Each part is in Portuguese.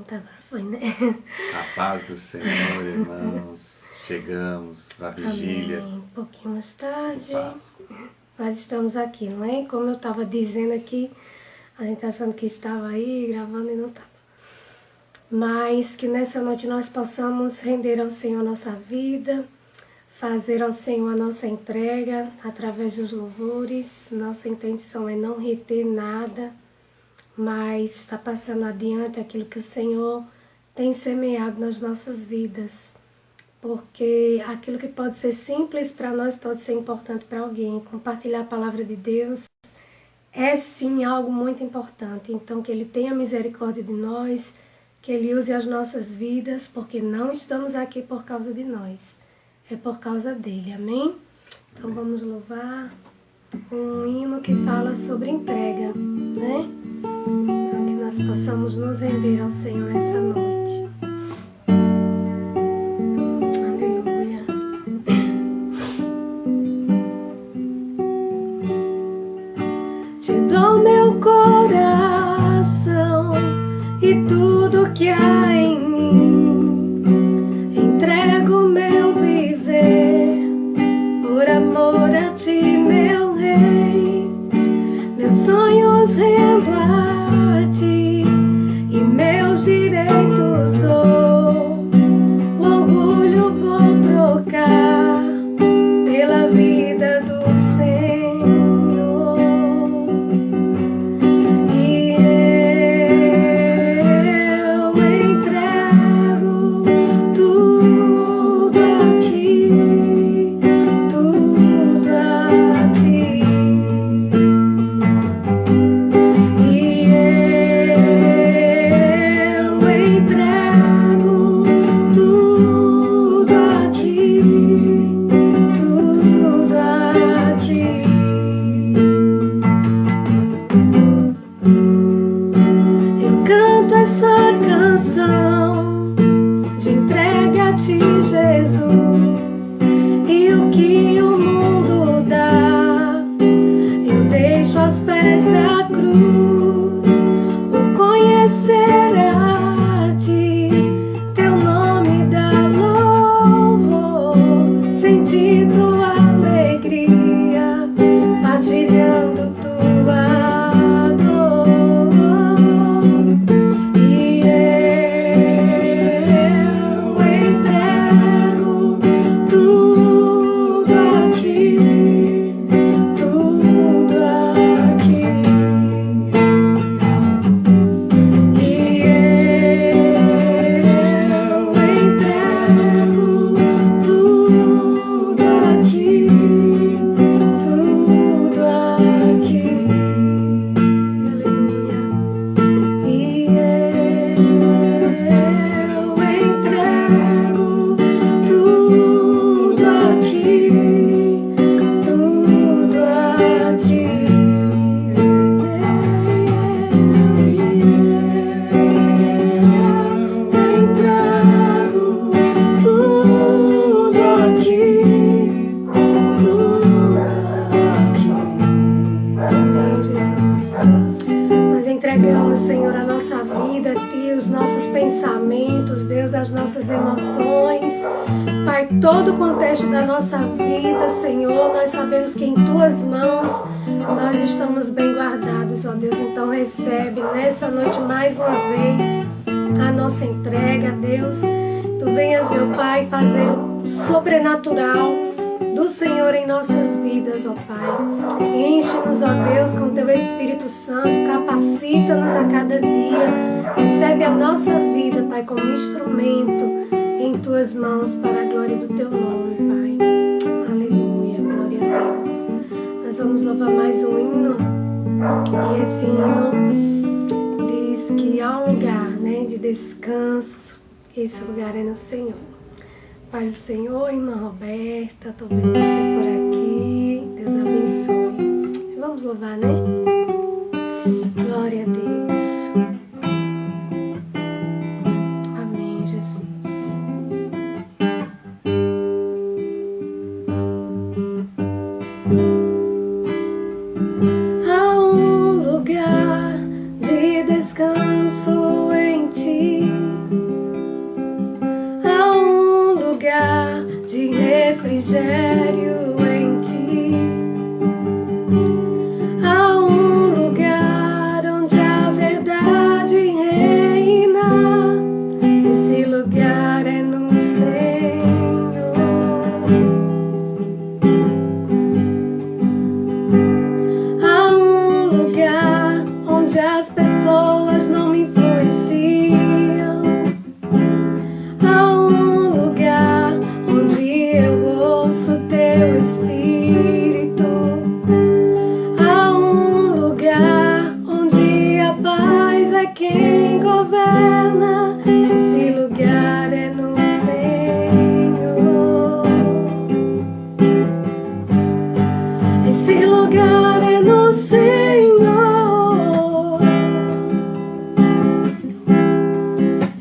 Pronto, agora foi, né? A paz do Senhor, irmãos. Chegamos na vigília. Amém. Um pouquinho mais tarde. de Páscoa. Nós estamos aqui, não é? Como eu estava dizendo aqui, a gente achando que estava aí gravando e não estava. Mas que nessa noite nós possamos render ao Senhor a nossa vida, fazer ao Senhor a nossa entrega através dos louvores. Nossa intenção é não reter nada, mas estar passando adiante aquilo que o Senhor tem semeado nas nossas vidas. Porque aquilo que pode ser simples para nós pode ser importante para alguém. Compartilhar a palavra de Deus é sim algo muito importante. Então que Ele tenha misericórdia de nós, que Ele use as nossas vidas, porque não estamos aqui por causa de nós, é por causa dEle, amém? Então vamos louvar um hino que fala sobre entrega, né? Então que nós possamos nos render ao Senhor essa noite. Te dou meu coração e tudo que há em mim. Entrego meu viver por amor a ti, meu rei. Meus sonhos rendo a ti e meus direitos dou. O orgulho vou trocar pela vida do todo o contexto da nossa vida, Senhor, nós sabemos que em Tuas mãos nós estamos bem guardados, ó Deus. Então recebe nessa noite mais uma vez a nossa entrega, Deus. Tu venhas, meu Pai, fazer o sobrenatural do Senhor em nossas vidas, ó Pai. Enche-nos, ó Deus, com Teu Espírito Santo, capacita-nos a cada dia. Recebe a nossa vida, Pai, como instrumento em Tuas mãos para a glória do Teu nome, Pai. Aleluia, glória a Deus. Nós vamos louvar mais um hino. E esse hino diz que há um lugar, né, de descanso. Esse lugar é no Senhor. Pai do Senhor, irmã Roberta, estou vendo você por aqui. Deus abençoe. Vamos louvar, né? Glória a Deus. Descanso em ti.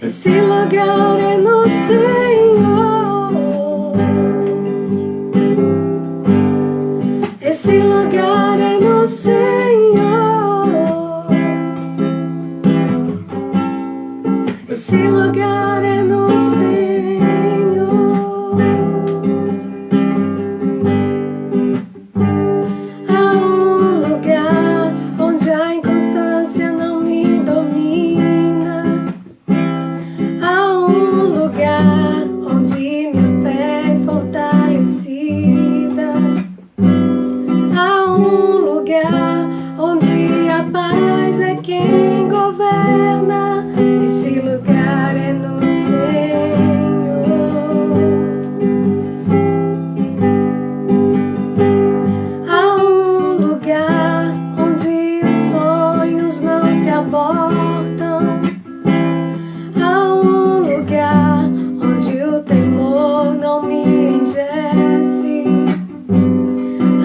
Esse lugar é no Senhor. Esse lugar é no Senhor. Esse lugar é no Senhor. Há um lugar onde a inconstância não me domina. Há um lugar onde minha fé é fortalecida. Há um lugar onde a paz é quem governa. Esse lugar é no Senhor. Há um lugar onde os sonhos não se abortam. Há um lugar onde o temor não me engesse.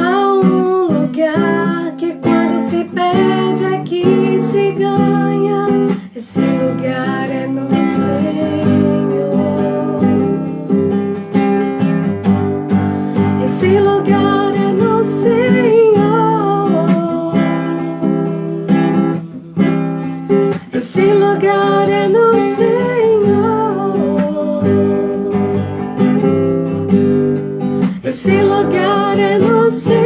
Há um lugar que quando se perde é que se ganha. Esse lugar é no Senhor. Esse lugar é no Senhor. Esse lugar é no Senhor. Esse lugar é no Senhor.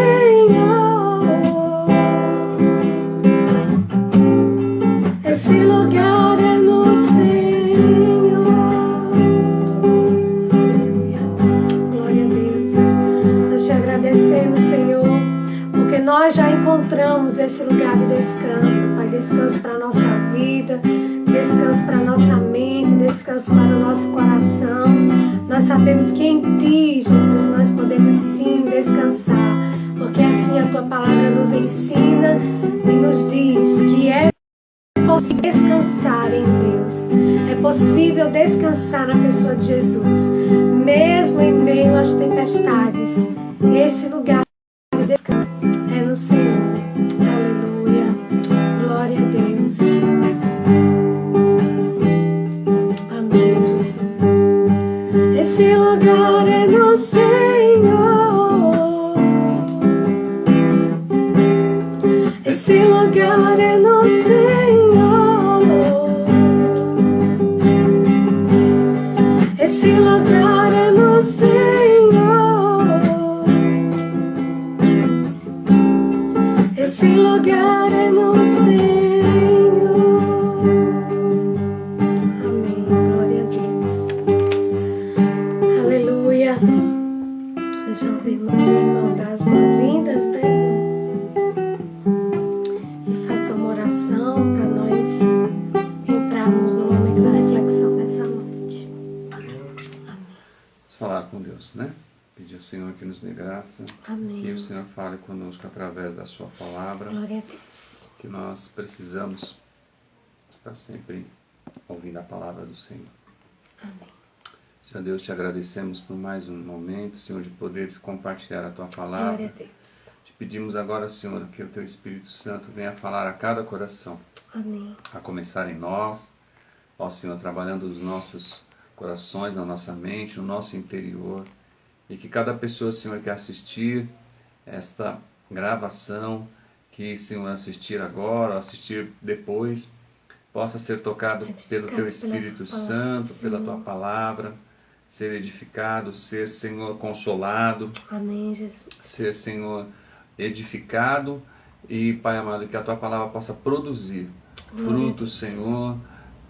Esse lugar é no Senhor. Glória a Deus. Nós te agradecemos, Senhor, porque nós já encontramos esse lugar de descanso, Pai. Descanso para a nossa vida, descanso para a nossa mente, descanso para o nosso coração. Nós sabemos que em Ti, Jesus, nós podemos sim descansar, porque assim a Tua palavra nos ensina e nos diz que é possível descansar em Deus. É possível descansar na pessoa de Jesus, mesmo em meio às tempestades. Esse lugar de descanso é no Senhor. Aleluia. Glória a Deus. Amém, Jesus. Esse lugar é no Senhor. Esse lugar é no Senhor. Esse lugar é no Senhor. Esse lugar é no Senhor. Amém. Glória a Deus. Aleluia. Deixa os irmãos dar as boas-vindas, né? E faça uma oração para nós entrarmos no momento da reflexão dessa noite. Vamos falar com Deus, né? Pedir ao Senhor que nos dê graça. Amém. Que o Senhor fale conosco através da sua palavra. Glória a Deus. Que nós precisamos estar sempre ouvindo a palavra do Senhor. Amém. Senhor Deus, te agradecemos por mais um momento, Senhor, de poderes compartilhar a tua Glória palavra. a Deus. Te pedimos agora, Senhor, que o teu Espírito Santo venha falar a cada coração, Amém. a começar em nós, ó Senhor, trabalhando os nossos corações, na nossa mente, no nosso interior, e que cada pessoa, Senhor, que assistir esta gravação, que, Senhor, assistir agora, assistir depois, possa ser tocado pelo teu Espírito Santo, pela tua palavra, ser edificado, ser, Senhor, consolado. Amém, Jesus. Ser, Senhor, edificado e, Pai amado, que a tua palavra possa produzir frutos, Senhor,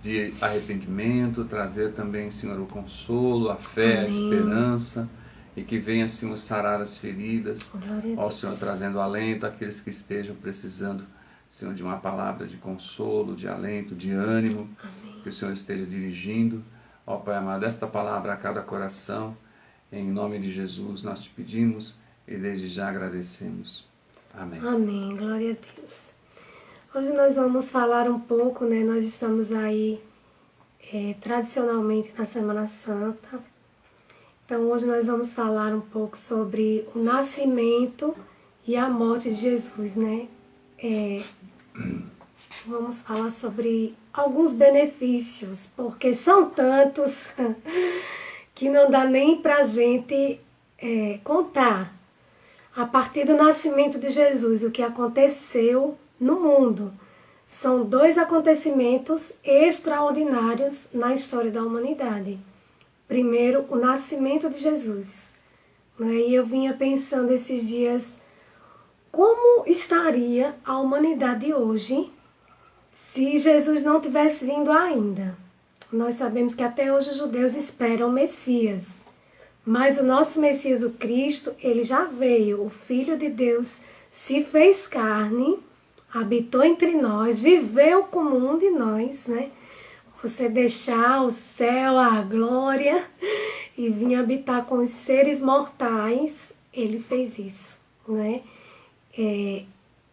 de arrependimento, trazer também, Senhor, o consolo, a fé, a esperança, e que venha, Senhor, sarar as feridas, ó Senhor, trazendo alento àqueles que estejam precisando, Senhor, de uma palavra de consolo, de alento, de ânimo. Amém. Que o Senhor esteja dirigindo, ó Pai amado, esta palavra a cada coração. Em nome de Jesus nós te pedimos e desde já agradecemos. Amém. Amém. Glória a Deus. Hoje nós vamos falar um pouco, né? Nós estamos aí tradicionalmente na Semana Santa. Então hoje nós vamos falar um pouco sobre o nascimento e a morte de Jesus, né? vamos falar sobre alguns benefícios, porque são tantos que não dá nem para a gente contar. A partir do nascimento de Jesus, o que aconteceu no mundo. São 2 acontecimentos extraordinários na história da humanidade. Primeiro, o nascimento de Jesus. E eu vinha pensando esses dias, como estaria a humanidade hoje se Jesus não tivesse vindo ainda? Nós sabemos que até hoje os judeus esperam o Messias. Mas o nosso Messias, o Cristo, ele já veio. O Filho de Deus se fez carne, habitou entre nós, viveu como um de nós, né? Você deixar o céu, a glória e vir habitar com os seres mortais, ele fez isso, né?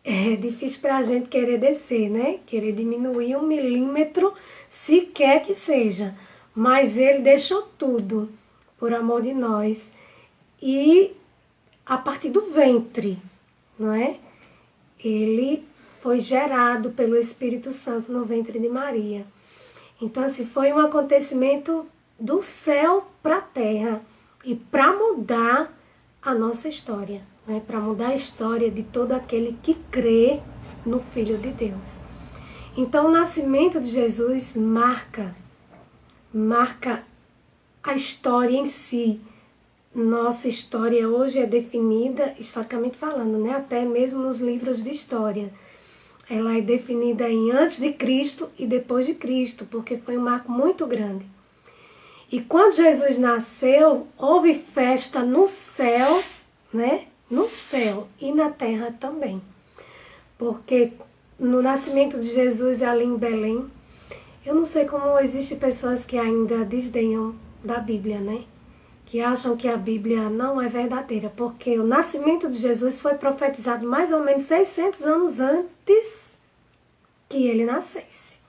É difícil para a gente querer descer, né? Querer diminuir 1 milímetro, se quer que seja. Mas ele deixou tudo por amor de nós. E a partir do ventre, não é? Ele foi gerado pelo Espírito Santo no ventre de Maria. Então, assim, foi um acontecimento do céu para a terra e para mudar a nossa história, né? Para mudar a história de todo aquele que crê no Filho de Deus. Então, o nascimento de Jesus marca a história em si. Nossa história hoje é definida, historicamente falando, né? Até mesmo nos livros de história. Ela é definida em antes de Cristo e depois de Cristo, porque foi um marco muito grande. E quando Jesus nasceu, houve festa no céu, né? No céu e na terra também. Porque no nascimento de Jesus ali em Belém, eu não sei como existem pessoas que ainda desdenham da Bíblia, né? Que acham que a Bíblia não é verdadeira, porque o nascimento de Jesus foi profetizado mais ou menos 600 anos antes que ele nascesse.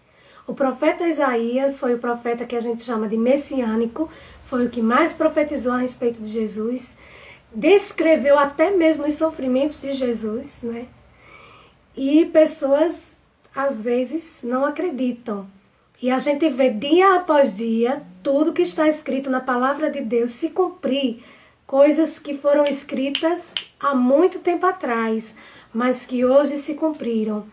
O profeta Isaías foi o profeta que a gente chama de messiânico, foi o que mais profetizou a respeito de Jesus, descreveu até mesmo os sofrimentos de Jesus, né? E pessoas, às vezes, não acreditam. E a gente vê dia após dia tudo que está escrito na palavra de Deus se cumprir. Coisas que foram escritas há muito tempo atrás, mas que hoje se cumpriram.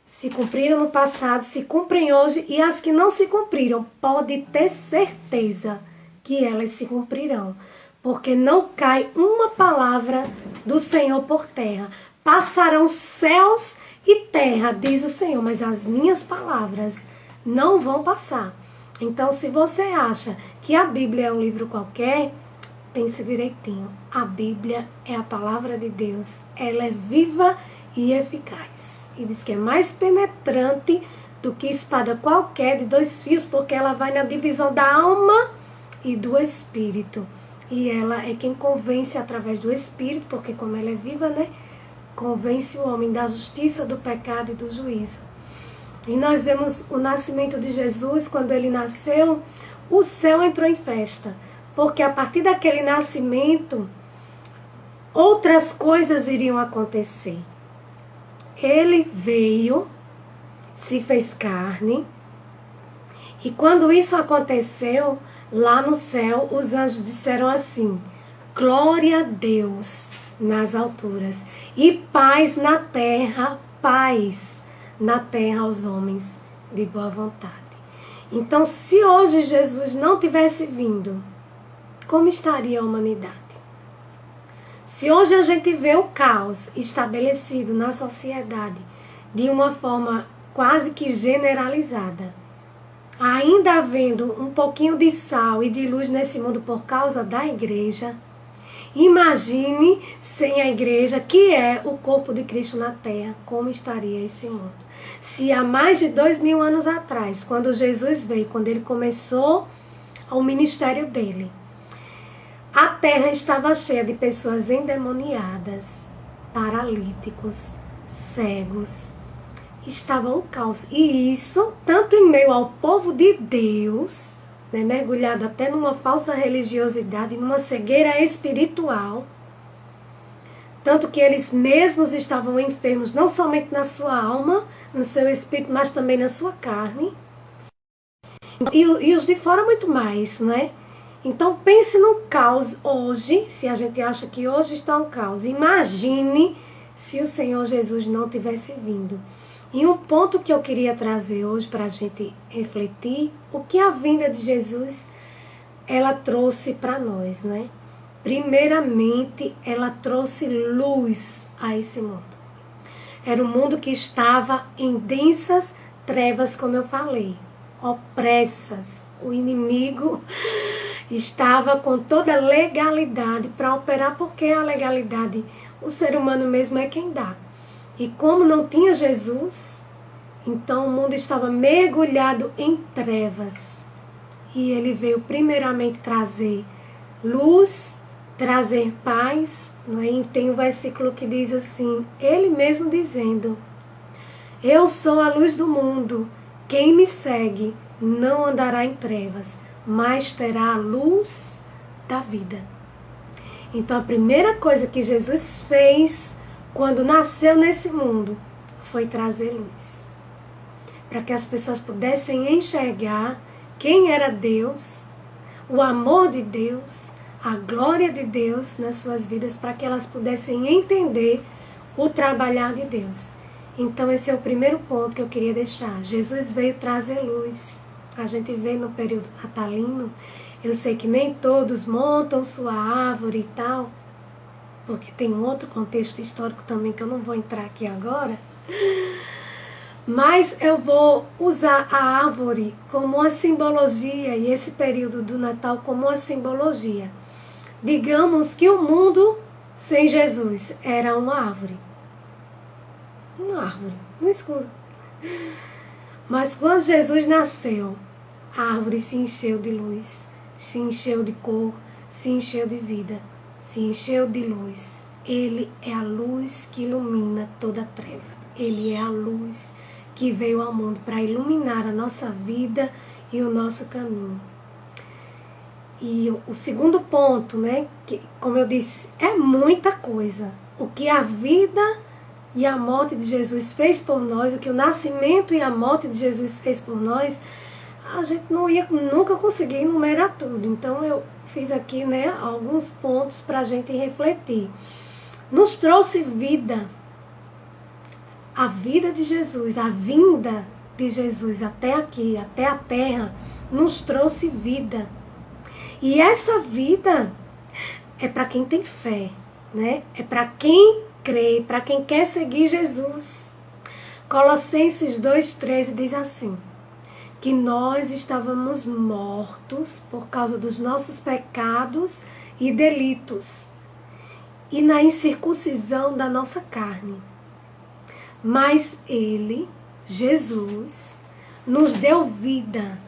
Se cumpriram no passado, se cumprem hoje, e as que não se cumpriram, pode ter certeza que elas se cumprirão. Porque não cai uma palavra do Senhor por terra. Passarão céus e terra, diz o Senhor, mas as minhas palavras não vão passar. Então, se você acha que a Bíblia é um livro qualquer, pense direitinho. A Bíblia é a palavra de Deus. Ela é viva e eficaz. E diz que é mais penetrante do que espada qualquer de 2 fios, porque ela vai na divisão da alma e do espírito. E ela é quem convence através do espírito, porque como ela é viva, né? Convence o homem da justiça, do pecado e do juízo. E nós vemos o nascimento de Jesus, quando ele nasceu, o céu entrou em festa. Porque a partir daquele nascimento, outras coisas iriam acontecer. Ele veio, se fez carne, e quando isso aconteceu, lá no céu, os anjos disseram assim: glória a Deus nas alturas, e paz na terra, paz na terra aos homens de boa vontade. Então, se hoje Jesus não tivesse vindo, como estaria a humanidade? Se hoje a gente vê o caos estabelecido na sociedade de uma forma quase que generalizada, ainda havendo um pouquinho de sal e de luz nesse mundo por causa da igreja, imagine sem a igreja, que é o corpo de Cristo na terra, como estaria esse mundo. Se há mais de 2000 anos atrás, quando Jesus veio, quando ele começou o ministério dele, a terra estava cheia de pessoas endemoniadas, paralíticos, cegos. Estava um caos. E isso, tanto em meio ao povo de Deus, né, mergulhado até numa falsa religiosidade, numa cegueira espiritual, tanto que eles mesmos estavam enfermos, não somente na sua alma, no seu espírito, mas também na sua carne. E os de fora muito mais, né? Então pense no caos hoje, se a gente acha que hoje está um caos. Imagine se o Senhor Jesus não tivesse vindo. E um ponto que eu queria trazer hoje para a gente refletir, o que a vinda de Jesus, ela trouxe para nós, né? Primeiramente, ela trouxe luz a esse mundo. Era um mundo que estava em densas trevas, como eu falei, opressas. O inimigo estava com toda a legalidade para operar, porque a legalidade, o ser humano mesmo é quem dá. E como não tinha Jesus, então o mundo estava mergulhado em trevas. E ele veio primeiramente trazer luz, trazer paz, não é? E tem um versículo que diz assim, ele mesmo dizendo, eu sou a luz do mundo, quem me segue não andará em trevas, mas terá a luz da vida. Então a primeira coisa que Jesus fez quando nasceu nesse mundo foi trazer luz, para que as pessoas pudessem enxergar quem era Deus, o amor de Deus, a glória de Deus nas suas vidas, para que elas pudessem entender o trabalhar de Deus. Então esse é o primeiro ponto que eu queria deixar. Jesus veio trazer luz. A gente vê no período natalino, eu sei que nem todos montam sua árvore e tal, porque tem um outro contexto histórico também que eu não vou entrar aqui agora, mas eu vou usar a árvore como uma simbologia, e esse período do Natal como uma simbologia. Digamos que o mundo sem Jesus era uma árvore no escuro. Mas quando Jesus nasceu, a árvore se encheu de luz, se encheu de cor, se encheu de vida, se encheu de luz. Ele é a luz que ilumina toda a treva. Ele é a luz que veio ao mundo para iluminar a nossa vida e o nosso caminho. E o segundo ponto, né, que, como eu disse, é muita coisa. O que a vida e a morte de Jesus fez por nós, o que o nascimento e a morte de Jesus fez por nós, a gente não ia nunca conseguir enumerar tudo. Então eu fiz aqui, né, alguns pontos para a gente refletir. Nos trouxe vida. A vida de Jesus, a vinda de Jesus até aqui, até a terra, nos trouxe vida. E essa vida é para quem tem fé, né? É para quem crê, para quem quer seguir Jesus. Colossenses 2,13 diz assim, que nós estávamos mortos por causa dos nossos pecados e delitos e na incircuncisão da nossa carne. Mas Ele, Jesus, nos deu vida.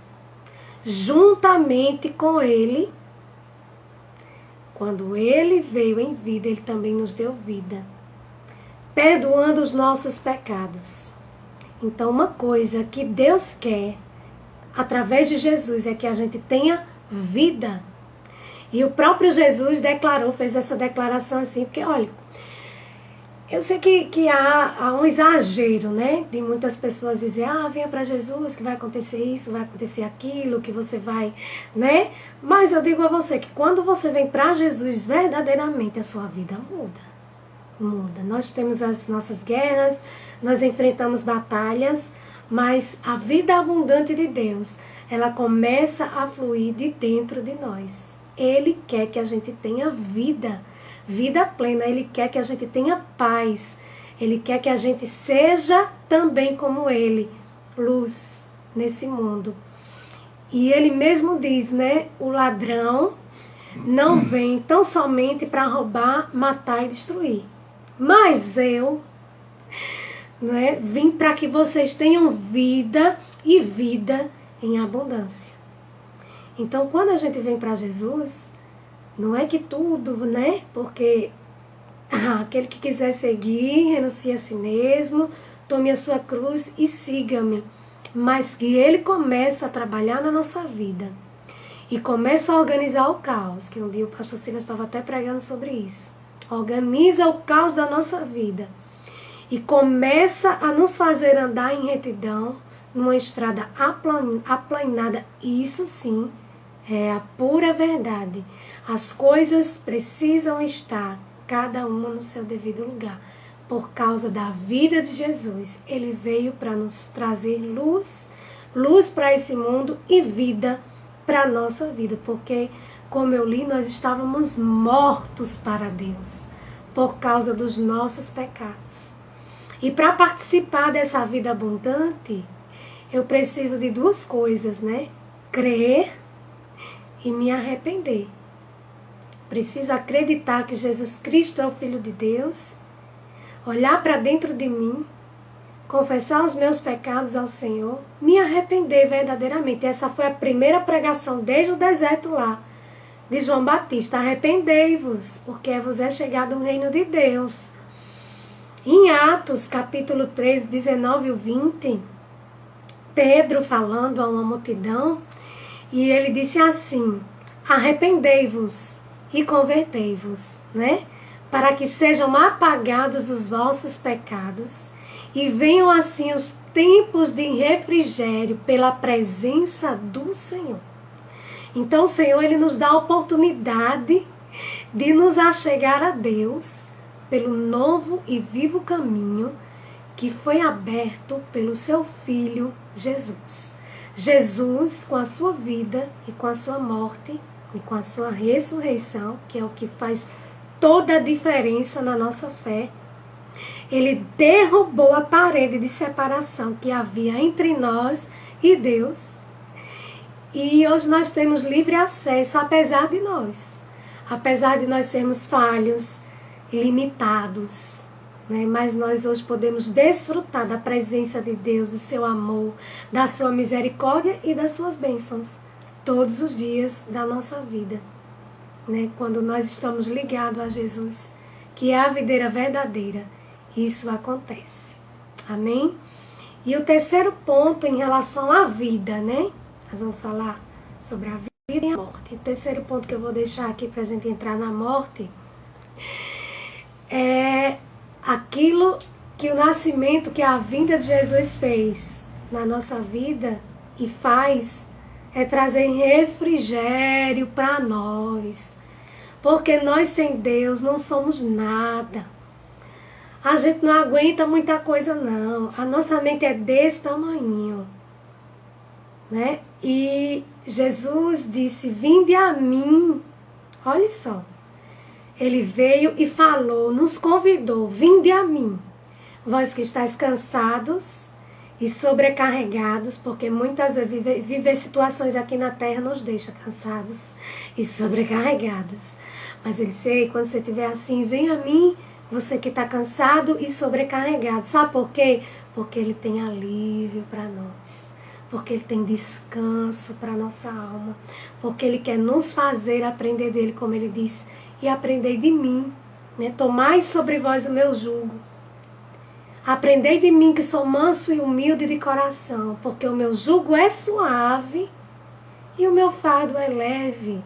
Juntamente com Ele, quando Ele veio em vida, Ele também nos deu vida, perdoando os nossos pecados. Então, uma coisa que Deus quer, através de Jesus, é que a gente tenha vida. E o próprio Jesus declarou, fez essa declaração assim, porque, olha, eu sei que há um exagero, né? De muitas pessoas dizer, venha para Jesus, que vai acontecer isso, vai acontecer aquilo, que você vai, né? Mas eu digo a você que quando você vem para Jesus, verdadeiramente a sua vida muda. Muda. Nós temos as nossas guerras, nós enfrentamos batalhas, mas a vida abundante de Deus, ela começa a fluir de dentro de nós. Ele quer que a gente tenha vida plena, Ele quer que a gente tenha paz, Ele quer que a gente seja também como Ele, luz nesse mundo. E Ele mesmo diz, né, o ladrão não vem tão somente para roubar, matar e destruir, mas eu, né, vim para que vocês tenham vida e vida em abundância. Então, quando a gente vem para Jesus, não é que tudo, né? Porque aquele que quiser seguir, renuncie a si mesmo, tome a sua cruz e siga-me. Mas que Ele comece a trabalhar na nossa vida e comece a organizar o caos, que um dia o pastor Silas estava até pregando sobre isso. organiza o caos da nossa vida e começa a nos fazer andar em retidão, numa estrada aplanada. Isso sim é a pura verdade. As coisas precisam estar, cada uma no seu devido lugar. Por causa da vida de Jesus, ele veio para nos trazer luz para esse mundo e vida para a nossa vida. Porque, como eu li, nós estávamos mortos para Deus, por causa dos nossos pecados. E para participar dessa vida abundante, eu preciso de duas coisas, né? Crer e me arrepender. Preciso acreditar que Jesus Cristo é o Filho de Deus, olhar para dentro de mim, confessar os meus pecados ao Senhor, me arrepender verdadeiramente. Essa foi a primeira pregação desde o deserto lá, de João Batista. Arrependei-vos, porque vos é chegado o reino de Deus. Em Atos, capítulo 3, 19 e 20, Pedro falando a uma multidão, e ele disse assim: arrependei-vos e convertei-vos, né? Para que sejam apagados os vossos pecados e venham assim os tempos de refrigério pela presença do Senhor. Então o Senhor, ele nos dá a oportunidade de nos achegar a Deus pelo novo e vivo caminho que foi aberto pelo seu Filho Jesus. Jesus, com a sua vida e com a sua morte e com a sua ressurreição, que é o que faz toda a diferença na nossa fé, ele derrubou a parede de separação que havia entre nós e Deus. E hoje nós temos livre acesso, apesar de nós sermos falhos, limitados, né? Mas nós hoje podemos desfrutar da presença de Deus, do seu amor, da sua misericórdia e das suas bênçãos todos os dias da nossa vida, né? Quando nós estamos ligados a Jesus, que é a videira verdadeira, isso acontece. Amém? E o terceiro ponto em relação à vida, né? Nós vamos falar sobre a vida e a morte. O terceiro ponto que eu vou deixar aqui para a gente entrar na morte é aquilo que o nascimento, que a vinda de Jesus fez na nossa vida e faz, é trazer refrigério para nós. Porque nós sem Deus não somos nada. A gente não aguenta muita coisa não. A nossa mente é desse tamanho, né? E Jesus disse: vinde a mim. Olha só. Ele veio e falou, nos convidou: vinde a mim, vós que estáis cansados e sobrecarregados, porque muitas vezes viver situações aqui na terra nos deixa cansados e sobrecarregados. Mas ele disse: quando você estiver assim, vem a mim, você que está cansado e sobrecarregado. Sabe por quê? Porque ele tem alívio para nós. Porque ele tem descanso para a nossa alma. Porque ele quer nos fazer aprender dele, como ele diz: e aprendei de mim, né? Tomai sobre vós o meu jugo. Aprendei de mim, que sou manso e humilde de coração, porque o meu jugo é suave e o meu fardo é leve.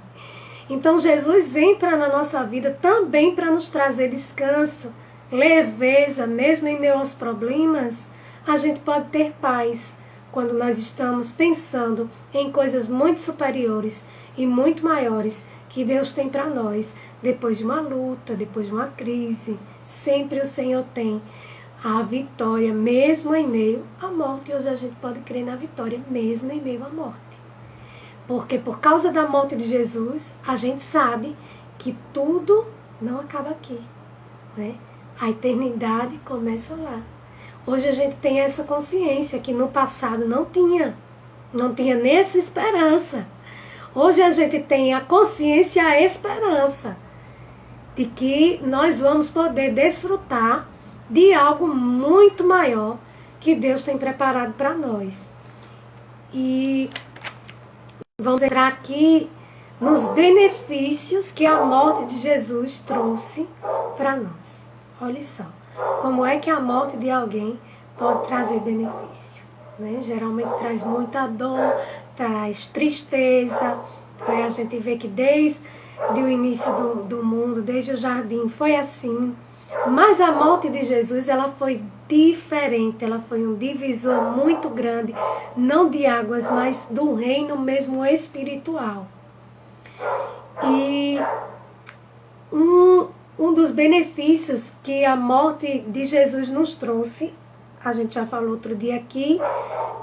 Então Jesus entra na nossa vida também para nos trazer descanso, leveza. Mesmo em meio aos problemas, a gente pode ter paz quando nós estamos pensando em coisas muito superiores e muito maiores que Deus tem para nós. Depois de uma luta, depois de uma crise, sempre o Senhor tem a vitória, mesmo em meio à morte. E hoje a gente pode crer na vitória, mesmo em meio à morte. Porque por causa da morte de Jesus, a gente sabe que tudo não acaba aqui, né? A eternidade começa lá. Hoje a gente tem essa consciência que no passado não tinha nem essa esperança. Hoje a gente tem a consciência e a esperança de que nós vamos poder desfrutar de algo muito maior que Deus tem preparado para nós. E vamos entrar aqui nos benefícios que a morte de Jesus trouxe para nós. Olha só, como é que a morte de alguém pode trazer benefício, né? Geralmente traz muita dor, traz tristeza, né? A gente vê que desde o início do mundo, desde o jardim, foi assim. Mas a morte de Jesus, ela foi diferente, ela foi um divisor muito grande, não de águas, mas do reino mesmo espiritual. E um dos benefícios que a morte de Jesus nos trouxe, a gente já falou outro dia aqui,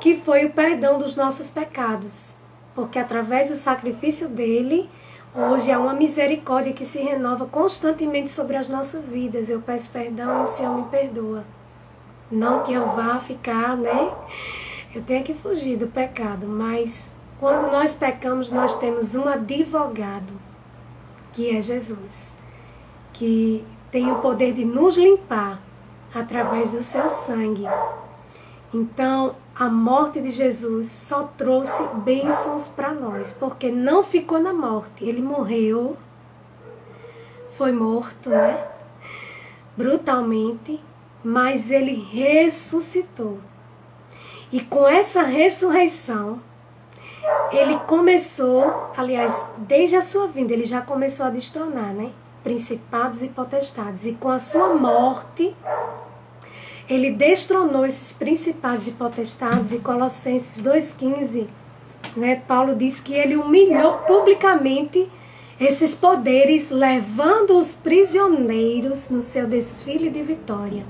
que foi o perdão dos nossos pecados. Porque através do sacrifício dele, hoje há uma misericórdia que se renova constantemente sobre as nossas vidas. Eu peço perdão e o Senhor me perdoa. Não que eu vá ficar, né? Eu tenho que fugir do pecado, mas quando nós pecamos, nós temos um advogado, que é Jesus, que tem o poder de nos limpar através do seu sangue. Então, a morte de Jesus só trouxe bênçãos para nós, porque não ficou na morte. Ele morreu, foi morto, né? Brutalmente, mas ele ressuscitou. E com essa ressurreição, ele começou, aliás, desde a sua vinda, ele já começou a destronar, né? Principados e potestades. E com a sua morte, ele destronou esses principados e potestades. E Colossenses 2,15, né? Paulo diz que ele humilhou publicamente esses poderes, levando os prisioneiros no seu desfile de vitória.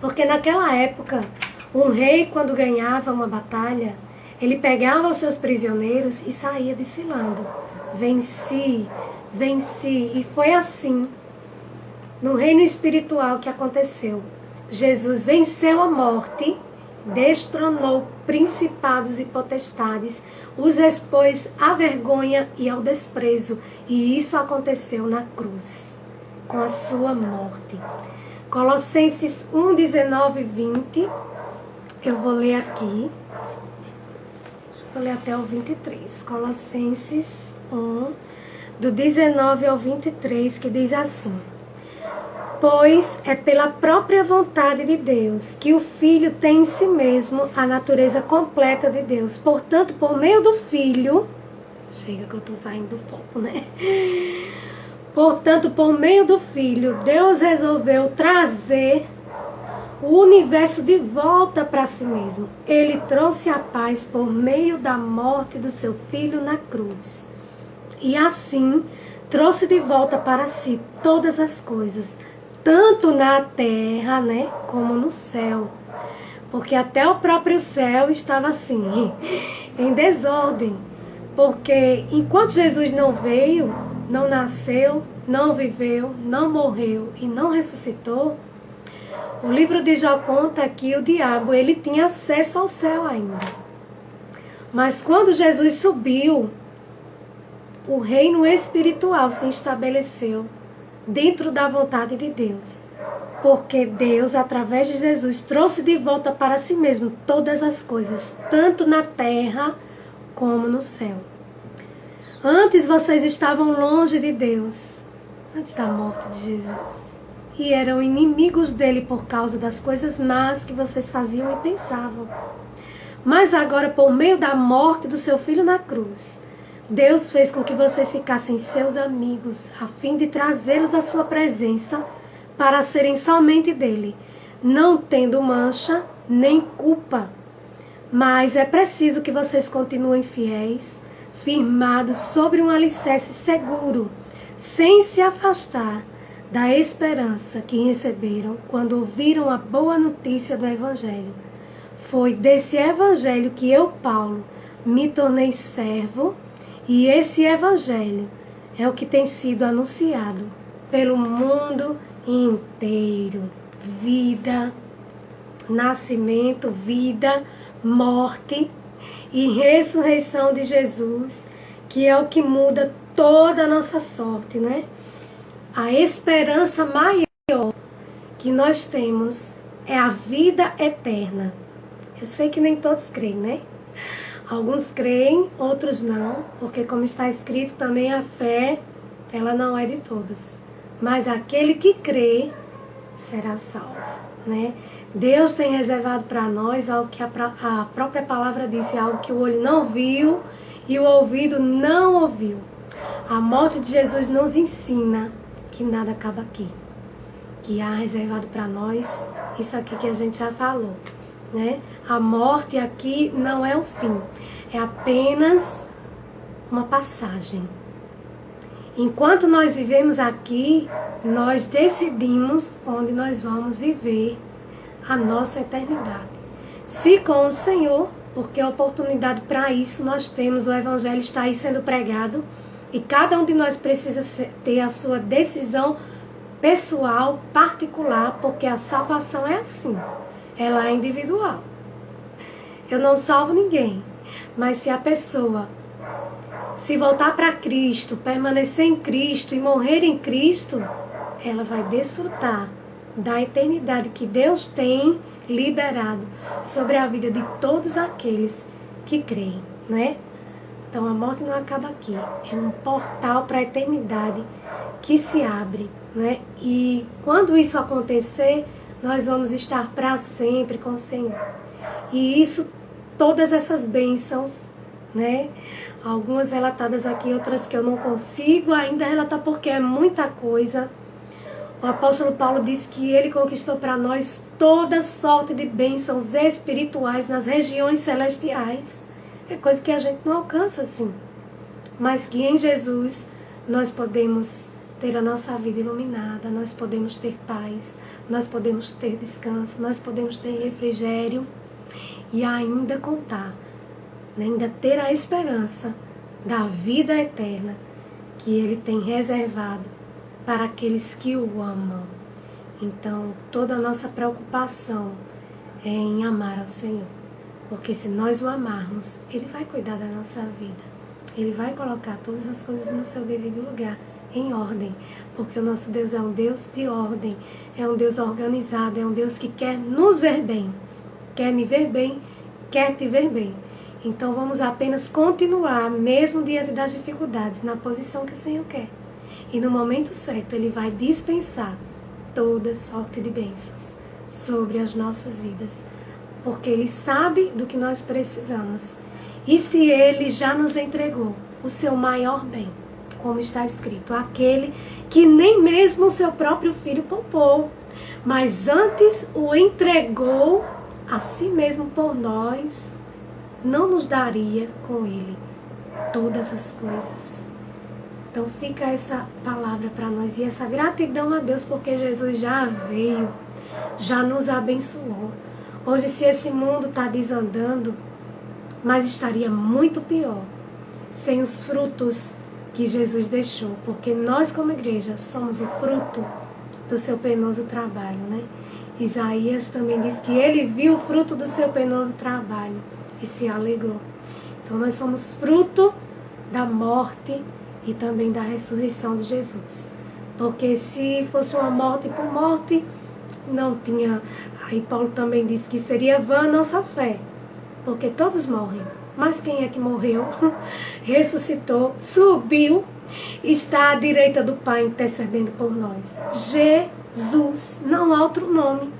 Porque naquela época, um rei, quando ganhava uma batalha, ele pegava os seus prisioneiros e saía desfilando. Venci, venci. E foi assim, no reino espiritual, que aconteceu. Jesus venceu a morte, destronou principados e potestades, os expôs à vergonha e ao desprezo. E isso aconteceu na cruz, com a sua morte. Colossenses 1, 19 e 20, eu vou ler aqui. Vou ler até o 23. Colossenses 1, do 19 ao 23, que diz assim: Pois é pela própria vontade de Deus que o Filho tem em si mesmo a natureza completa de Deus. Portanto, por meio do Filho... Chega que eu estou saindo do foco, né? Portanto, por meio do Filho, Deus resolveu trazer o universo de volta para si mesmo. Ele trouxe a paz por meio da morte do seu Filho na cruz. E assim, trouxe de volta para si todas as coisas, tanto na terra, né, como no céu. Porque até o próprio céu estava assim, em desordem. Porque enquanto Jesus não veio, não nasceu, não viveu, não morreu e não ressuscitou, o livro de Jó conta que o diabo, ele tinha acesso ao céu ainda. Mas quando Jesus subiu, o reino espiritual se estabeleceu dentro da vontade de Deus. Porque Deus, através de Jesus, trouxe de volta para si mesmo todas as coisas, tanto na terra como no céu. Antes vocês estavam longe de Deus, antes da morte de Jesus, e eram inimigos dele por causa das coisas más que vocês faziam e pensavam. Mas agora, por meio da morte do seu Filho na cruz, Deus fez com que vocês ficassem seus amigos, a fim de trazê-los à sua presença para serem somente dele, não tendo mancha nem culpa. Mas é preciso que vocês continuem fiéis, firmados sobre um alicerce seguro, sem se afastar da esperança que receberam quando ouviram a boa notícia do Evangelho. Foi desse Evangelho que eu, Paulo, me tornei servo, e esse Evangelho é o que tem sido anunciado pelo mundo inteiro. Vida, nascimento, vida, morte e ressurreição de Jesus, que é o que muda toda a nossa sorte, né? A esperança maior que nós temos é a vida eterna. Eu sei que nem todos creem, né? Alguns creem, outros não, porque como está escrito também, a fé, ela não é de todos. Mas aquele que crê será salvo, né? Deus tem reservado para nós algo que a própria palavra disse, algo que o olho não viu e o ouvido não ouviu. A morte de Jesus nos ensina que nada acaba aqui, que há reservado para nós isso aqui que a gente já falou, né? A morte aqui não é o fim, é apenas uma passagem. Enquanto nós vivemos aqui, nós decidimos onde nós vamos viver a nossa eternidade. Se com o Senhor, porque a oportunidade para isso nós temos, o Evangelho está aí sendo pregado, e cada um de nós precisa ter a sua decisão pessoal, particular, porque a salvação é assim, ela é individual. Eu não salvo ninguém, mas se a pessoa se voltar para Cristo, permanecer em Cristo e morrer em Cristo, ela vai desfrutar da eternidade que Deus tem liberado sobre a vida de todos aqueles que creem, né? Então a morte não acaba aqui, é um portal para a eternidade que se abre, né? E quando isso acontecer, nós vamos estar para sempre com o Senhor. E isso, todas essas bênçãos, né? Algumas relatadas aqui, outras que eu não consigo ainda relatar porque é muita coisa. O apóstolo Paulo diz que ele conquistou para nós toda sorte de bênçãos espirituais nas regiões celestiais. É coisa que a gente não alcança assim. Mas que em Jesus nós podemos ter a nossa vida iluminada, nós podemos ter paz, nós podemos ter descanso, nós podemos ter refrigério e ainda contar, né, ainda ter a esperança da vida eterna que Ele tem reservado para aqueles que o amam. Então, toda a nossa preocupação é em amar ao Senhor. Porque se nós o amarmos, Ele vai cuidar da nossa vida. Ele vai colocar todas as coisas no seu devido lugar, em ordem. Porque o nosso Deus é um Deus de ordem, é um Deus organizado, é um Deus que quer nos ver bem. Quer me ver bem, quer te ver bem. Então vamos apenas continuar, mesmo diante das dificuldades, na posição que o Senhor quer. E no momento certo, Ele vai dispensar toda sorte de bênçãos sobre as nossas vidas. Porque Ele sabe do que nós precisamos. E se Ele já nos entregou o seu maior bem, como está escrito, aquele que nem mesmo o seu próprio filho poupou, mas antes o entregou a si mesmo por nós, não nos daria com Ele todas as coisas. Então fica essa palavra para nós e essa gratidão a Deus, porque Jesus já veio, já nos abençoou. Hoje, se esse mundo está desandando, mas estaria muito pior sem os frutos que Jesus deixou, porque nós como igreja somos o fruto do seu penoso trabalho, né? Isaías também diz que ele viu o fruto do seu penoso trabalho e se alegrou. Então nós somos fruto da morte e também da ressurreição de Jesus. Porque se fosse uma morte por morte, não tinha... Aí Paulo também diz que seria vã a nossa fé, porque todos morrem. Mas quem é que morreu? Ressuscitou, subiu, está à direita do Pai intercedendo por nós. Jesus, não há outro nome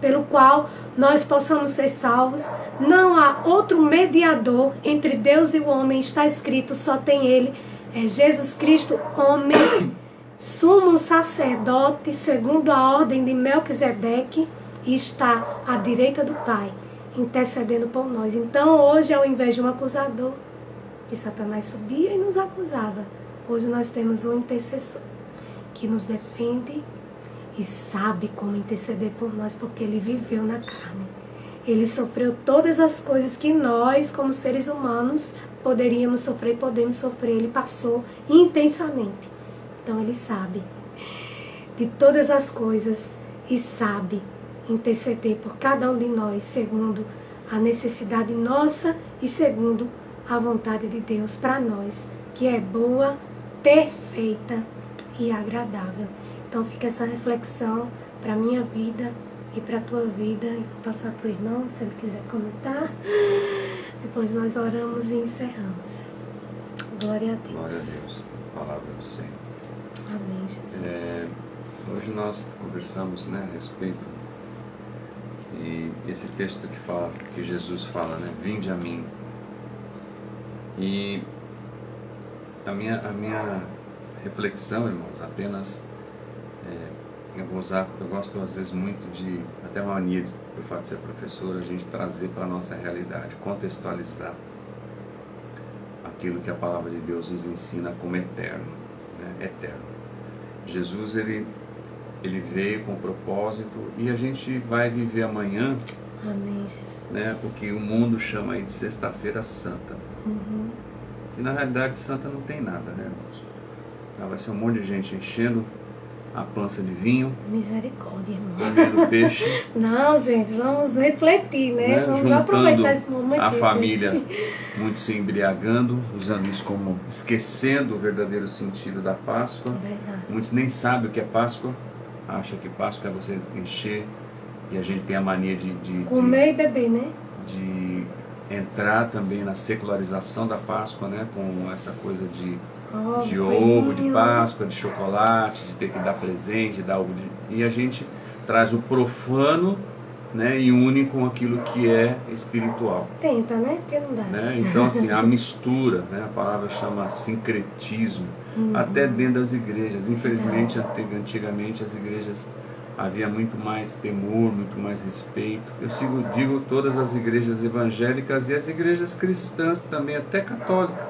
pelo qual nós possamos ser salvos. Não há outro mediador entre Deus e o homem. Está escrito, só tem Ele. É Jesus Cristo, homem, sumo sacerdote, segundo a ordem de Melquisedeque, e está à direita do Pai, intercedendo por nós. Então, hoje, ao invés de um acusador, que Satanás subia e nos acusava, hoje nós temos um intercessor que nos defende e sabe como interceder por nós, porque ele viveu na carne. Ele sofreu todas as coisas que nós, como seres humanos, poderíamos sofrer, podemos sofrer. Ele passou intensamente. Então ele sabe de todas as coisas e sabe interceder por cada um de nós, segundo a necessidade nossa e segundo a vontade de Deus para nós, que é boa, perfeita e agradável. Então fica essa reflexão para a minha vida e para a tua vida. E vou passar para o irmão, se ele quiser comentar. Depois nós oramos e encerramos. Glória a Deus. Glória a Deus. Palavra do Senhor. Amém, Jesus. Hoje nós conversamos, né, a respeito, e esse texto que Jesus fala, né, vinde a mim. E A minha reflexão, irmãos, apenas eu gosto às vezes muito de, até uma mania do fato de ser professor, a gente trazer para a nossa realidade, contextualizar aquilo que a palavra de Deus nos ensina como eterno, né? Eterno. Jesus, ele veio com propósito e a gente vai viver amanhã, Amém, Jesus. né? O que o mundo chama aí de Sexta-feira Santa. Uhum. E na realidade Santa não tem nada, né, irmãos? Vai ser um monte de gente enchendo a pança de vinho, Misericórdia, irmão. comendo peixe, Não, gente, vamos refletir, né? Vamos juntando aproveitar esse momento. a família, muito se embriagando, usando isso como esquecendo o verdadeiro sentido da Páscoa. Verdade. Muitos nem sabem o que é Páscoa, acham que Páscoa é você encher, e a gente tem a mania de Comer e beber, né? de entrar também na secularização da Páscoa, né? Com essa coisa de ovo, de Páscoa, de chocolate, de ter que dar presente, de dar algo e a gente traz o profano, né, e une com aquilo que é espiritual. Tenta, né? Porque não dá. Né? Então, assim, a mistura, né? A palavra chama sincretismo, até dentro das igrejas. Infelizmente, antigamente as igrejas havia muito mais temor, muito mais respeito. Eu digo todas as igrejas evangélicas e as igrejas cristãs também, até católicas.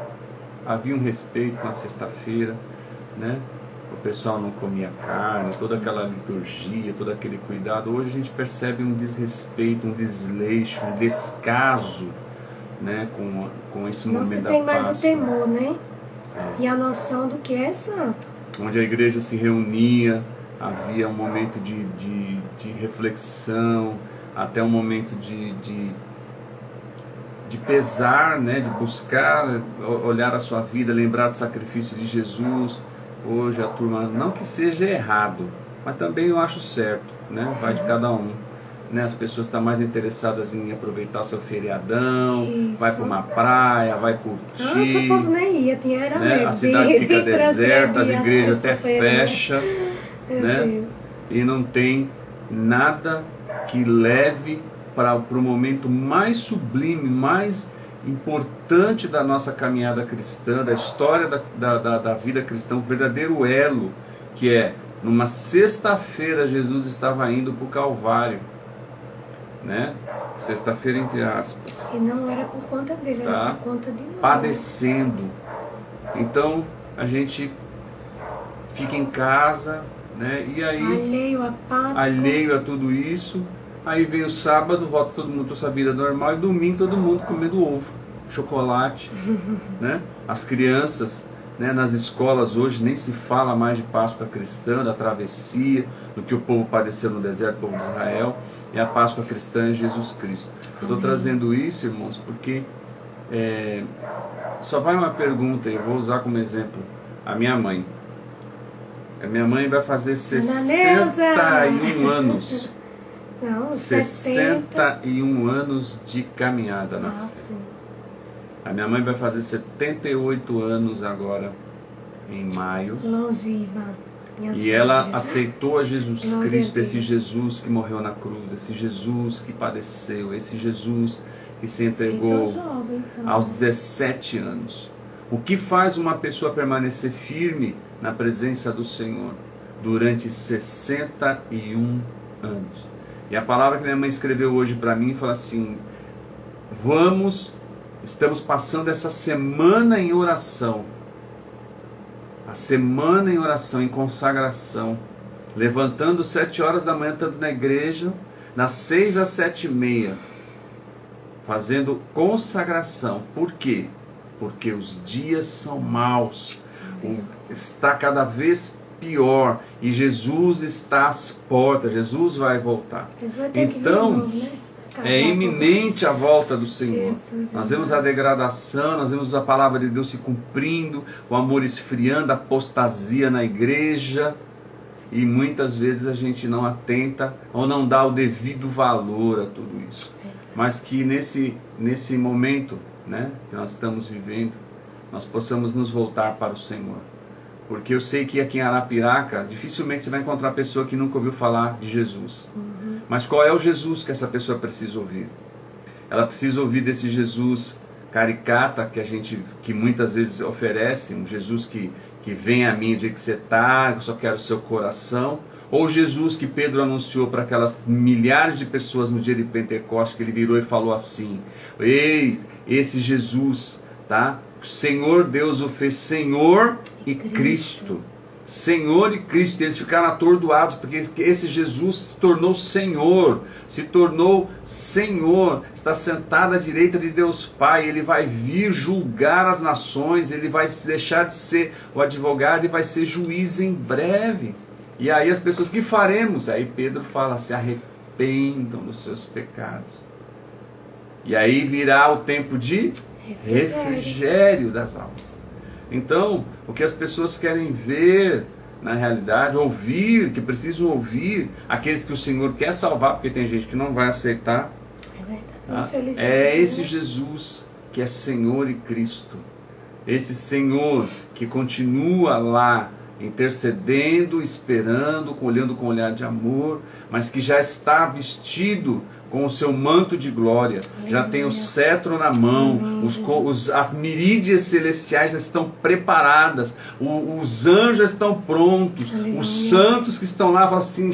Havia um respeito com a sexta-feira, né? O pessoal não comia carne, toda aquela liturgia, todo aquele cuidado. Hoje a gente percebe um desrespeito, um desleixo, um descaso, né? Com esse momento da Páscoa. Não se tem mais o temor, né? E a noção do que é santo. Onde a igreja se reunia, havia um momento de reflexão, até um momento de pesar, né, de buscar, olhar a sua vida, lembrar do sacrifício de Jesus. Hoje a turma, não que seja errado, mas também eu acho certo, né, vai de cada um. Né, as pessoas estão mais interessadas em aproveitar o seu feriadão, isso. Vai para uma praia, vai curtir. Nossa, o povo nem ia, tinha era né, medo. A cidade fica deserta, as igrejas até fecham, né, e não tem nada que leve para o momento mais sublime, mais importante da nossa caminhada cristã, da história da vida cristã, o verdadeiro elo, que é, numa sexta-feira, Jesus estava indo para o Calvário, né? Sexta-feira entre aspas. E não era por conta dele, era por conta de nós. Padecendo. Então, a gente fica em casa, né? E aí, alheio a tudo isso. Aí vem o sábado, volta todo mundo para sua vida normal, e domingo todo mundo comendo ovo, chocolate, né? As crianças, né, nas escolas hoje nem se fala mais de Páscoa cristã, da travessia, do que o povo padeceu no deserto, o povo de Israel, e a Páscoa cristã é Jesus Cristo. Eu estou trazendo isso, irmãos, porque só vai uma pergunta, eu vou usar como exemplo a minha mãe. A minha mãe vai fazer 61 anos. Não, 61 anos de caminhada na fé. Sim. A minha mãe vai fazer 78 anos agora, em maio. Longiva. E ela aceitou a Jesus Cristo, esse Jesus que morreu na cruz, esse Jesus que padeceu, esse Jesus que se entregou aos 17 anos. O que faz uma pessoa permanecer firme na presença do Senhor durante 61 anos? E a palavra que minha mãe escreveu hoje para mim fala assim: estamos passando essa semana em oração, a semana em oração, em consagração, levantando 7 horas da manhã, tanto na igreja, das 6 às 7h30, fazendo consagração. Por quê? Porque os dias são maus, está cada vez pior, e Jesus está às portas, Jesus vai voltar. Então, é iminente a volta do Senhor. Nós vemos a degradação, nós vemos a palavra de Deus se cumprindo, o amor esfriando, a apostasia na igreja, e muitas vezes a gente não atenta ou não dá o devido valor a tudo isso. Mas que nesse momento, né, que nós estamos vivendo, nós possamos nos voltar para o Senhor. Porque eu sei que aqui em Arapiraca, dificilmente você vai encontrar pessoa que nunca ouviu falar de Jesus. Mas qual é o Jesus que essa pessoa precisa ouvir? Ela precisa ouvir desse Jesus caricata que muitas vezes oferece, um Jesus que vem a mim o dia que você está, eu só quero o seu coração, ou Jesus que Pedro anunciou para aquelas milhares de pessoas no dia de Pentecostes, que ele virou e falou assim: eis, esse Jesus, tá? O Senhor Deus o fez Senhor e Cristo. Senhor e Cristo. Eles ficaram atordoados, porque esse Jesus se tornou Senhor, está sentado à direita de Deus Pai. Ele vai vir julgar as nações, ele vai deixar de ser o advogado e vai ser juiz em breve. E aí as pessoas, que faremos? Aí Pedro fala: se arrependam dos seus pecados. E aí virá o tempo de refrigério das almas. Então, o que as pessoas querem ver, na realidade, ouvir, que precisam ouvir, aqueles que o Senhor quer salvar, porque tem gente que não vai aceitar, é esse Jesus que é Senhor e Cristo. Esse Senhor que continua lá, intercedendo, esperando, olhando com olhar de amor, mas que já está vestido com o seu manto de glória, já tem o cetro na mão, as miríades celestiais já estão preparadas, os anjos já estão prontos, os santos que estão lá falam assim: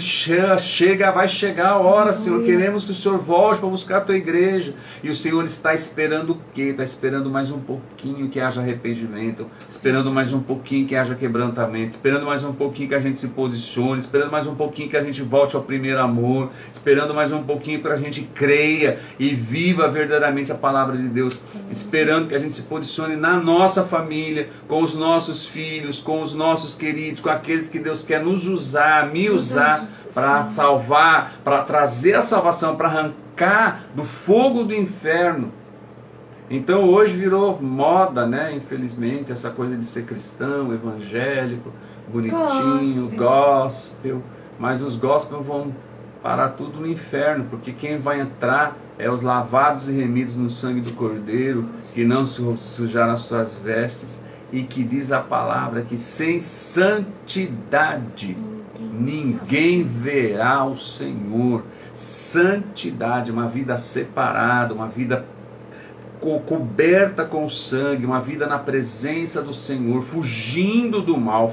vai chegar a hora, Senhor, queremos que o Senhor volte para buscar a tua igreja. E o Senhor está esperando o quê? Está esperando mais um pouquinho que haja arrependimento, esperando mais um pouquinho que haja quebrantamento, esperando mais um pouquinho que a gente se posicione, esperando mais um pouquinho que a gente volte ao primeiro amor, esperando mais um pouquinho para a gente creia e viva verdadeiramente a palavra de Deus, esperando que a gente se posicione na nossa família, com os nossos filhos, com os nossos queridos, com aqueles que Deus quer nos usar, me usar para salvar, para trazer a salvação, para arrancar do fogo do inferno. Então hoje virou moda, né? Infelizmente, essa coisa de ser cristão, evangélico, bonitinho, gospel, mas os gospel vão parar tudo no inferno, porque quem vai entrar é os lavados e remidos no sangue do Cordeiro, que não sujaram as suas vestes, e que diz a palavra que sem santidade ninguém verá o Senhor. Santidade, uma vida separada, uma vida coberta com sangue, uma vida na presença do Senhor, fugindo do mal,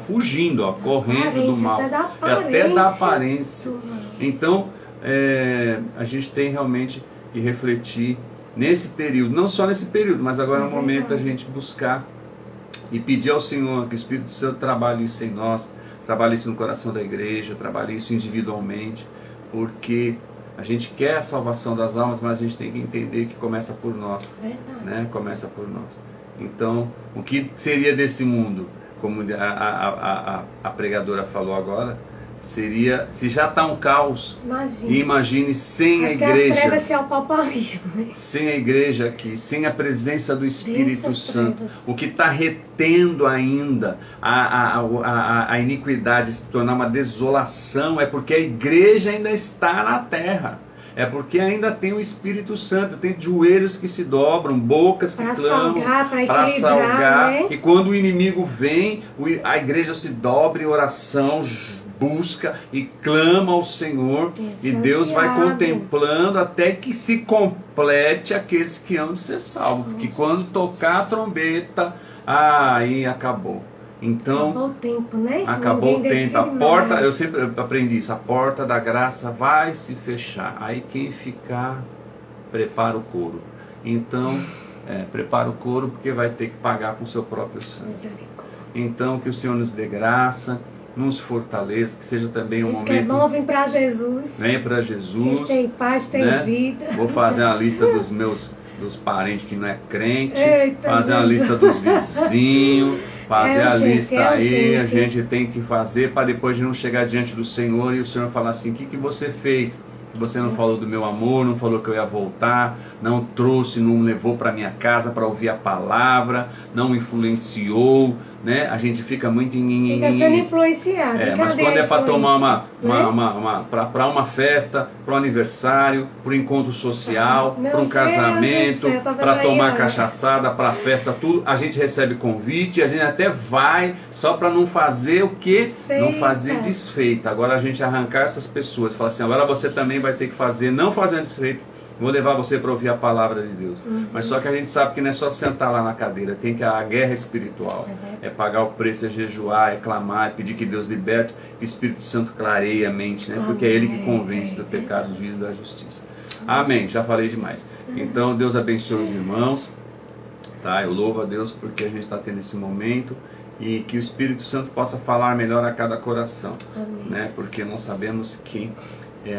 correndo do mal, até da aparência. Então, a gente tem realmente que refletir nesse período, não só nesse período, mas agora é o momento da gente buscar e pedir ao Senhor que o Espírito Santo trabalhe isso em nós, trabalhe isso no coração da igreja, trabalhe isso individualmente, porque a gente quer a salvação das almas, mas a gente tem que entender que começa por nós, né? Começa por nós. Então, o que seria desse mundo, como a pregadora falou agora, seria, se já está um caos, imagine sem a igreja. As trevas se apalpariam, né? Sem a igreja aqui, sem a presença do Espírito Santo, o que está retendo ainda a iniquidade se tornar uma desolação, é porque a igreja ainda está na terra. É porque ainda tem o Espírito Santo, tem joelhos que se dobram, bocas que clamam para salgar, né? E quando o inimigo vem, a igreja se dobra em oração, busca e clama ao Senhor, e Deus vai contemplando até que se complete aqueles que hão de ser salvos, porque quando tocar a trombeta, aí acabou. Então, acabou o tempo, né? Acabou o tempo. A porta, eu sempre aprendi isso, a porta da graça vai se fechar. Aí quem ficar, prepara o couro. Então, prepara o couro, porque vai ter que pagar com o seu próprio sangue. Então, que o Senhor nos dê graça, nos fortaleça, que seja também um momento... que é bom, vem para Jesus. Vem para Jesus. Tem paz, tem vida. Vou fazer uma lista dos parentes que não é crente, fazer uma lista dos vizinhos, fazer a lista aí, a gente tem que fazer para depois de não chegar diante do Senhor e o Senhor falar assim: o que você fez? Você não falou do meu amor, não falou que eu ia voltar, não trouxe, não levou para minha casa para ouvir a palavra, não influenciou, né? A gente fica muito fica sendo influenciado. Mas quando é para tomar para uma festa, para um aniversário, para um encontro social, para um casamento, para tomar cachaçada, para festa, tudo, a gente recebe convite, a gente até vai, só para não fazer o quê? Não fazer desfeita. Agora a gente arrancar essas pessoas, falar assim: agora você também vai ter que fazer, não fazer desfeita, vou levar você para ouvir a palavra de Deus. Mas só que a gente sabe que não é só sentar lá na cadeira, tem que a guerra espiritual. É pagar o preço, é jejuar, é clamar, é pedir que Deus liberte, que o Espírito Santo clareie a mente, né? Porque é Ele que convence do pecado, do juízo e da justiça. Amém, já falei demais. Então Deus abençoe os irmãos, tá? Eu louvo a Deus porque a gente está tendo esse momento e que o Espírito Santo possa falar melhor a cada coração, né? Porque nós sabemos que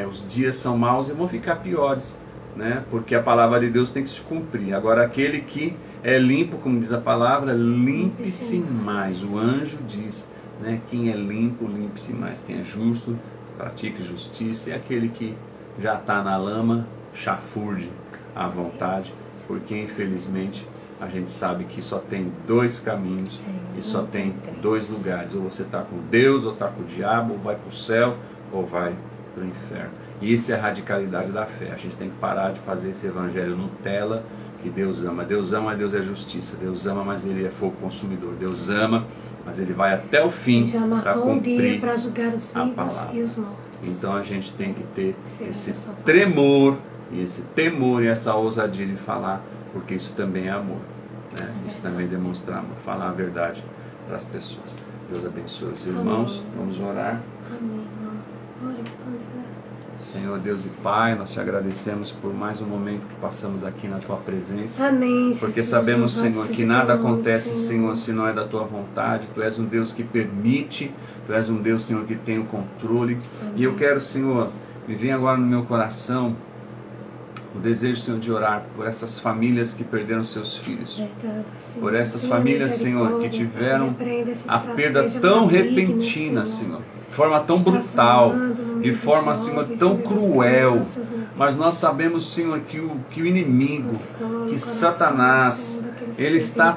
os dias são maus e vão ficar piores, né? Porque a palavra de Deus tem que se cumprir. Agora aquele que é limpo, como diz a palavra, limpe-se mais. O anjo diz, né? Quem é limpo, limpe-se mais. Quem é justo, pratique justiça. E aquele que já está na lama, chafurde à vontade, porque infelizmente a gente sabe que só tem dois caminhos e só tem dois lugares. Ou você está com Deus, ou está com o diabo, ou vai para o céu, ou vai para o inferno. E isso é a radicalidade da fé. A gente tem que parar de fazer esse evangelho Nutella, que Deus ama. Deus ama, mas Deus é justiça. Deus ama, mas Ele é fogo consumidor. Deus ama, mas Ele vai até o fim para cumprir para julgar os a vivos palavra. e os mortos. Então a gente tem que ter esse tremor, e esse temor e essa ousadia de falar, porque isso também é amor, né? Isso também demonstra amor, falar a verdade para as pessoas. Deus abençoe os irmãos. Vamos orar. Amém. Senhor Deus e Pai, nós te agradecemos por mais um momento que passamos aqui na Tua presença. Amém. Porque sabemos, Senhor, que nada acontece, Senhor, se não é da Tua vontade. Tu és um Deus que permite, Tu és um Deus, Senhor, que tem o controle. Amém. E eu quero, Senhor, me vem agora no meu coração o desejo, Senhor, de orar por essas famílias que perderam seus filhos. Verdade, Senhor. Por essas famílias, Senhor, que tiveram a perda tão repentina, Senhor. De forma tão brutal, de forma, Senhor, tão cruel. Mas nós sabemos, Senhor, que o inimigo, que Satanás, ele está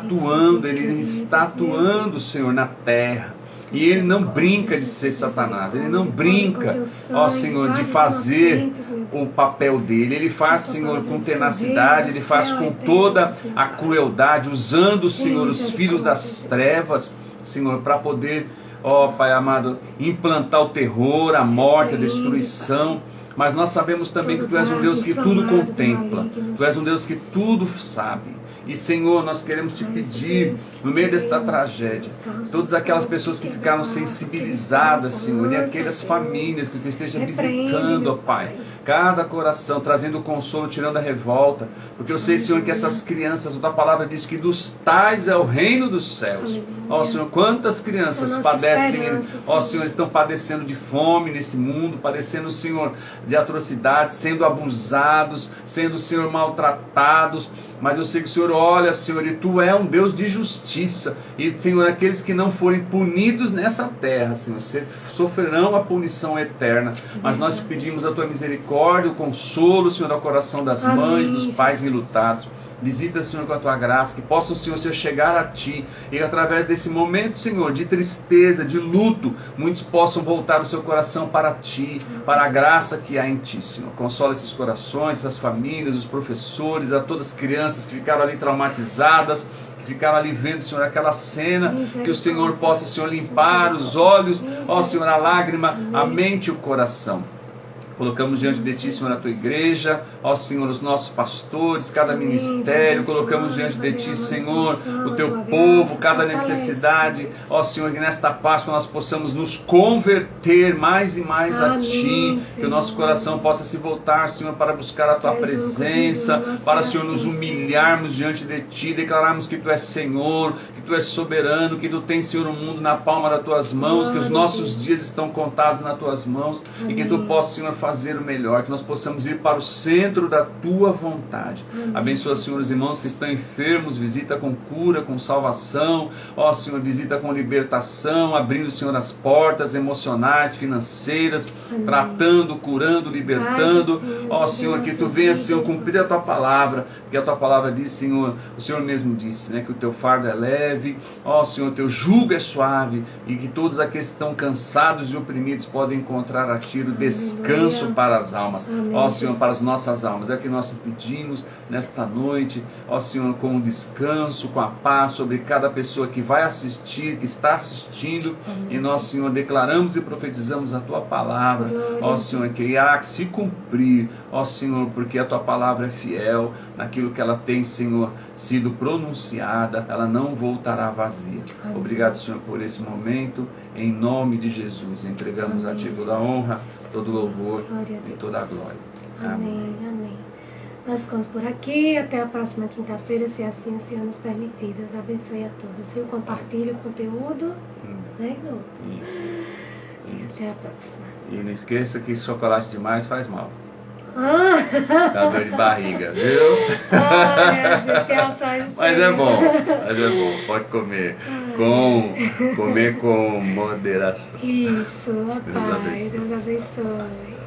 atuando, Senhor, na terra. E ele não brinca de ser Satanás, ele não brinca, ó Senhor, de fazer o papel dele. Ele faz, Senhor, com tenacidade, ele faz com toda a crueldade, usando, Senhor, os filhos das trevas, Senhor, para poder, ó Pai amado, implantar o terror, a morte, a destruição. Mas nós sabemos também que Tu és um Deus que tudo contempla, Tu és um Deus que tudo sabe. E Senhor, nós queremos Te pedir, no meio desta tragédia, todas aquelas pessoas que ficaram sensibilizadas, Senhor, e aquelas famílias que Tu esteja visitando, ó Pai, cada coração, trazendo consolo, tirando a revolta, porque eu sei, Senhor, que essas crianças, a Tua palavra diz que dos tais é o reino dos céus. Ó Senhor, quantas crianças padecem, ó Senhor, estão padecendo de fome nesse mundo, padecendo, Senhor, de atrocidades, sendo abusados, sendo, Senhor, maltratados, mas eu sei que o Senhor olha, Senhor, e Tu é um Deus de justiça, e, Senhor, aqueles que não forem punidos nessa terra, Senhor, sofrerão a punição eterna, mas nós Te pedimos a Tua misericórdia, o consolo, Senhor, ao coração das mães, dos pais enlutados. Visita, Senhor, com a Tua graça, que possam, Senhor, chegar a Ti, e através desse momento, Senhor, de tristeza, de luto, muitos possam voltar o seu coração para Ti, para a graça que há em Ti, Senhor. Consola esses corações, essas famílias, os professores, a todas as crianças que ficaram ali traumatizadas, que ficaram ali vendo, Senhor, aquela cena, que o Senhor possa, Senhor, limpar os olhos, ó Senhor, a lágrima, a mente e o coração. Colocamos diante de Ti, Senhor, a Tua igreja, ó Senhor, os nossos pastores, cada ministério, colocamos diante de Ti, Senhor, o Teu povo, cada necessidade, ó Senhor, que nesta Páscoa nós possamos nos converter mais e mais a Ti, que o nosso coração possa se voltar, Senhor, para buscar a Tua presença, para, Senhor, nos humilharmos diante de Ti, declararmos que Tu és Senhor, que Tu és soberano, que Tu tens, Senhor, o mundo na palma das Tuas mãos, que os nossos dias estão contados nas Tuas mãos, e que Tu possas, Senhor, fazer o melhor, que nós possamos ir para o centro da Tua vontade. Abençoa, Senhor, os irmãos que estão enfermos, visita com cura, com salvação, ó Senhor, visita com libertação, abrindo, Senhor, as portas emocionais, financeiras, tratando, curando, libertando, ó Senhor, que Tu venha, Senhor, cumprir a Tua palavra, porque a Tua palavra diz, Senhor, o Senhor mesmo disse, né, que o Teu fardo é leve leve, ó Senhor, teu jugo é suave, e que todos aqueles que estão cansados e oprimidos podem encontrar a Ti o descanso para as almas. Amém, Ó Senhor, Jesus. para as nossas almas. É o que nós pedimos nesta noite, ó Senhor, com o descanso, com a paz sobre cada pessoa que vai assistir, que está assistindo. Amém, E nós, Senhor, declaramos e profetizamos a Tua palavra, Glória ó a Senhor, Deus. que irá se cumprir, ó Senhor, porque a Tua palavra é fiel naquilo que ela tem, Senhor, sido pronunciada, ela não voltará vazia. Amém. Obrigado, Senhor, por esse momento, em nome de Jesus. Entregamos Amém, a Ti toda a Jesus. honra, todo o louvor Glória a e Deus. toda a glória. Amém, amém. Nós ficamos por aqui, até a próxima quinta-feira, se assim o Senhor nos permitir. Deus abençoe a todos, viu? Compartilhe o conteúdo, né, irmão? E até a próxima. E não esqueça que chocolate demais faz mal. Ah! Dá dor de barriga, viu? Ai, gente, é a próxima. Mas é bom, pode comer. Comer com moderação. Isso, Deus Pai, abençoe. Deus abençoe.